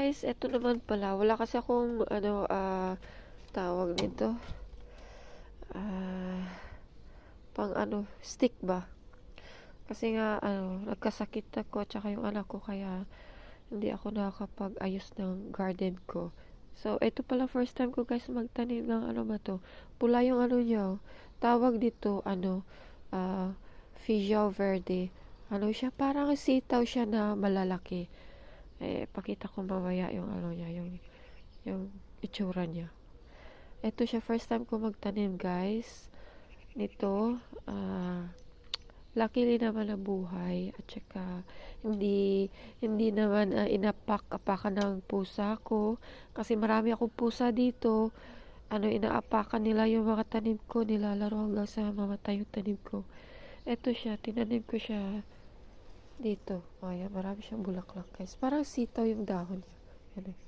guys, eto naman pala. Wala kasi akong tawag nito. Ah, pang stick ba? Kasi nga nagkasakit ako at saka yung anak ko kaya hindi ako nakakapag-ayos ng garden ko. So, ito pala first time ko guys magtanim ng ba to? Pula yung niya. Tawag dito Fijao Verde. Siya parang sitaw siya na malalaki. Pakita ko mamaya yung niya, yung itsura niya. Ito siya first time ko magtanim guys. Nito, luckily naman na buhay at saka hindi naman inaapakan ng pusa ko kasi marami akong pusa dito. Inaapakan nila yung mga tanim ko, nilalaro hanggang sa mamatay yung tanim ko. Ito siya, tinanim ko siya dito. Ayan, marami siyang bulaklak guys. Parang sitaw yung dahon niya. Yan eh.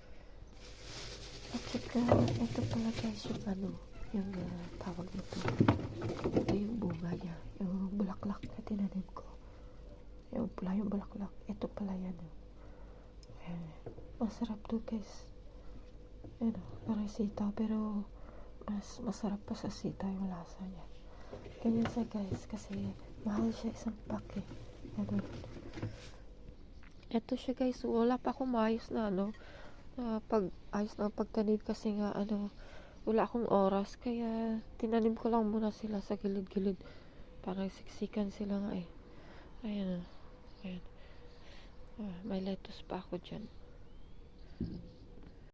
At saka, ito pala guys yung tawag nito. Ito yung bunga niya. Yung bulaklak na tinanim ko. Yung pula yung bulaklak. Ito pala yan. Ayan. Masarap to guys. Parang sitaw pero mas masarap pa sa sitaw yung lasa niya. Ganyan siya guys kasi mahal siya isang pack eh. Ito siya guys. Wala pa akong maayos na ayos na pagtanim kasi nga wala akong oras kaya tinanim ko lang muna sila sa gilid-gilid. Parang siksikan sila nga eh. Ayan. Ayan. May lettuce pa ako dyan.